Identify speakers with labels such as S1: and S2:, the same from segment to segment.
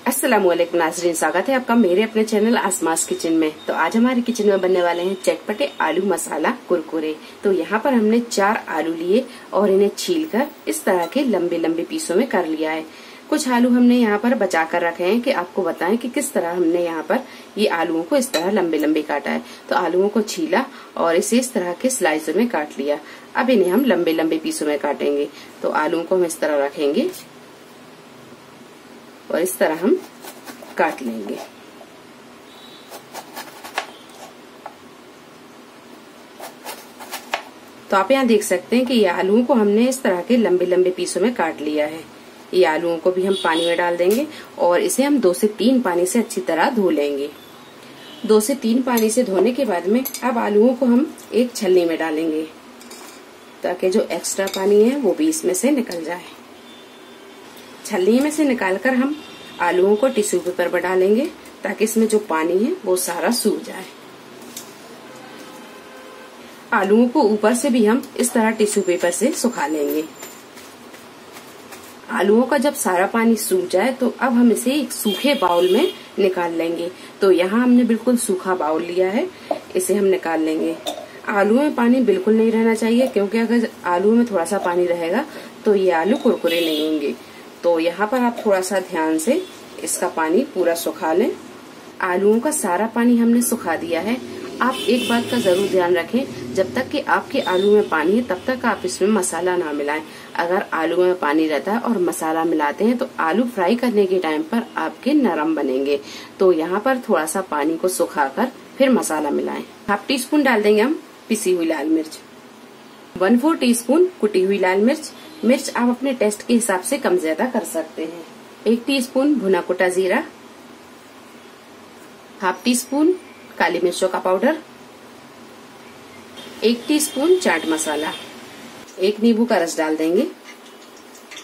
S1: अस्सलामुअलैकुम नाज़रीन, स्वागत है आपका मेरे अपने चैनल आसमास किचन में। तो आज हमारे किचन में बनने वाले हैं चटपटे आलू मसाला कुरकुरे। तो यहाँ पर हमने 4 आलू लिए और इन्हें छीलकर इस तरह के लंबे लंबे पीसों में कर लिया है। कुछ आलू हमने यहाँ पर बचा कर रखे हैं कि आपको बताएं कि किस तरह हमने यहाँ पर ये आलूओं को इस तरह लंबे लंबे काटा है। तो आलूओं को छीला और इसे इस तरह के स्लाइसों में काट लिया। अब इन्हें हम लंबे लंबे पीसों में काटेंगे। तो आलूओं को हम इस तरह रखेंगे और इस तरह हम काट लेंगे। तो आप यहाँ देख सकते हैं कि ये आलूओं को हमने इस तरह के लंबे लंबे पीसों में काट लिया है। ये आलूओं को भी हम पानी में डाल देंगे और इसे हम 2 से 3 पानी से अच्छी तरह धो लेंगे। 2 से 3 पानी से धोने के बाद में अब आलूओं को हम एक छलनी में डालेंगे ताकि जो एक्स्ट्रा पानी है वो भी इसमें से निकल जाए। छलनी में से निकालकर हम आलूओं को टिश्यू पेपर पर डालेंगे ताकि इसमें जो पानी है वो सारा सूख जाए। आलूओं को ऊपर से भी हम इस तरह टिश्यू पेपर से सुखा लेंगे। आलूओं का जब सारा पानी सूख जाए तो अब हम इसे एक सूखे बाउल में निकाल लेंगे। तो यहाँ हमने बिल्कुल सूखा बाउल लिया है, इसे हम निकाल लेंगे। आलू में पानी बिल्कुल नहीं रहना चाहिए क्योंकि अगर आलू में थोड़ा सा पानी रहेगा तो ये आलू कुरकुरे नहीं होंगे। तो यहाँ पर आप थोड़ा सा ध्यान से इसका पानी पूरा सुखा लें। आलूओं का सारा पानी हमने सुखा दिया है। आप एक बात का जरूर ध्यान रखें, जब तक कि आपके आलू में पानी है तब तक आप इसमें मसाला ना मिलाएं। अगर आलू में पानी रहता है और मसाला मिलाते हैं तो आलू फ्राई करने के टाइम पर आपके नरम बनेंगे। तो यहाँ पर थोड़ा सा पानी को सुखाकर फिर मसाला मिलाएं। 1/2 टीस्पून डाल देंगे हम पिसी हुई लाल मिर्च, 1/4 टीस्पून कुटी हुई लाल मिर्च। मिर्च आप अपने टेस्ट के हिसाब से कम ज्यादा कर सकते हैं। 1 टीस्पून भुना कुटा जीरा, 1/2 टीस्पून काली मिर्चों का पाउडर, 1 टीस्पून चाट मसाला, 1 नींबू का रस डाल देंगे।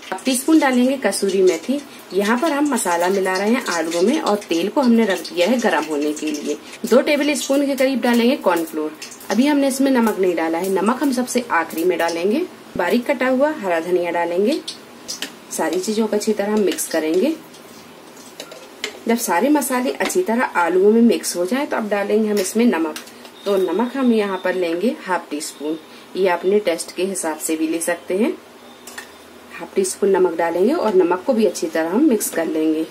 S1: 1/2 टीस्पून डालेंगे कसूरी मेथी। यहाँ पर हम मसाला मिला रहे हैं आलूओं में और तेल को हमने रख दिया है गरम होने के लिए। 2 टेबल स्पून के करीब डालेंगे कॉर्नफ्लोर। अभी हमने इसमें नमक नहीं डाला है, नमक हम सबसे आखिरी में डालेंगे। बारीक कटा हुआ हरा धनिया डालेंगे। सारी चीजों को अच्छी तरह मिक्स करेंगे। जब सारे मसाले अच्छी तरह आलूओं में मिक्स हो जाए तो अब डालेंगे हम इसमें नमक। तो नमक हम यहाँ पर लेंगे 1/2 टीस्पून। ये अपने टेस्ट के हिसाब से भी ले सकते हैं। 1/2 टीस्पून नमक डालेंगे और नमक को भी अच्छी तरह हम मिक्स कर लेंगे।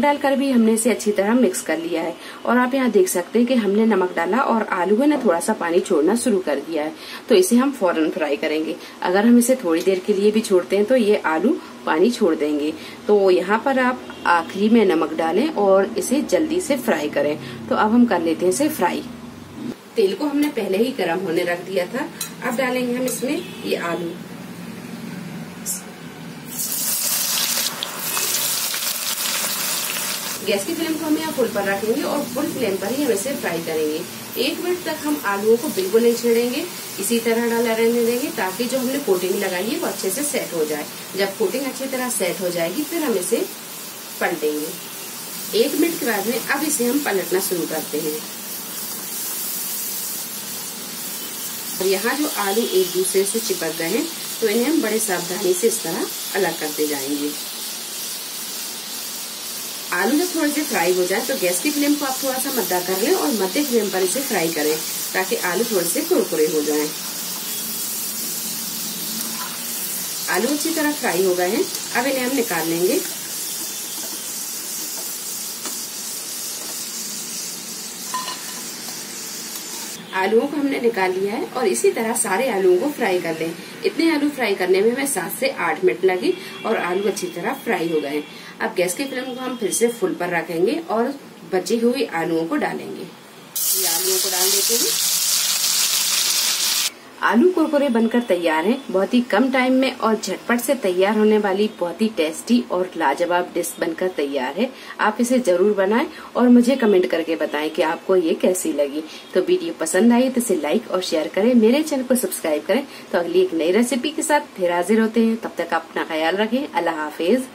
S1: डालकर भी हमने इसे अच्छी तरह मिक्स कर लिया है और आप यहाँ देख सकते हैं कि हमने नमक डाला और आलू ने थोड़ा सा पानी छोड़ना शुरू कर दिया है। तो इसे हम फौरन फ्राई करेंगे। अगर हम इसे थोड़ी देर के लिए भी छोड़ते हैं तो ये आलू पानी छोड़ देंगे। तो यहाँ पर आप आखिरी में नमक डालें और इसे जल्दी से फ्राई करें। तो अब हम कर लेते हैं इसे फ्राई। तेल को हमने पहले ही गर्म होने रख दिया था। अब डालेंगे हम इसमें ये आलू। गैस की फ्लेम को हम यहाँ फुल पर रखेंगे और फुल फ्लेम पर ही हम इसे फ्राई करेंगे। 1 मिनट तक हम आलूओं को बिल्कुल नहीं छेड़ेंगे, इसी तरह डाला रहने देंगे ताकि जो हमने कोटिंग लगाई है वो अच्छे से सेट हो जाए। जब कोटिंग अच्छी तरह सेट हो जाएगी फिर हम इसे पलटेंगे। 1 मिनट के बाद में अब इसे हम पलटना शुरू करते हैं। और यहाँ जो आलू एक दूसरे से चिपक गए हैं तो इन्हें हम बड़े सावधानी से इस तरह अलग करते जाएंगे। आलू जब थोड़े से फ्राई हो जाए तो गैस की फ्लेम को आप थोड़ा सा मद्दा कर लें और मध्य फ्लेम पर इसे फ्राई करें ताकि आलू थोड़े से कुरकुरे हो जाएं। आलू अच्छी तरह फ्राई हो गए हैं, अब इन्हें हम निकाल लेंगे। आलूओं को हमने निकाल लिया है और इसी तरह सारे आलूओं को फ्राई कर लें। इतने आलू फ्राई करने में हमें 7 से 8 मिनट लगे और आलू अच्छी तरह फ्राई हो गए। अब गैस की फ्लेम को हम फिर से फुल पर रखेंगे और बची हुई आलूओं को डालेंगे। ये आलूओं को डाल देते हैं। आलू कुरकुरे बनकर तैयार हैं। बहुत ही कम टाइम में और झटपट से तैयार होने वाली बहुत ही टेस्टी और लाजवाब डिश बनकर तैयार है। आप इसे जरूर बनाएं और मुझे कमेंट करके बताएं कि आपको ये कैसी लगी। तो वीडियो पसंद आई तो इसे लाइक और शेयर करें, मेरे चैनल को सब्सक्राइब करें। तो अगली एक नई रेसिपी के साथ फिर हाजिर होते हैं। तब तक अपना ख्याल रखें। अल्लाह हाफिज।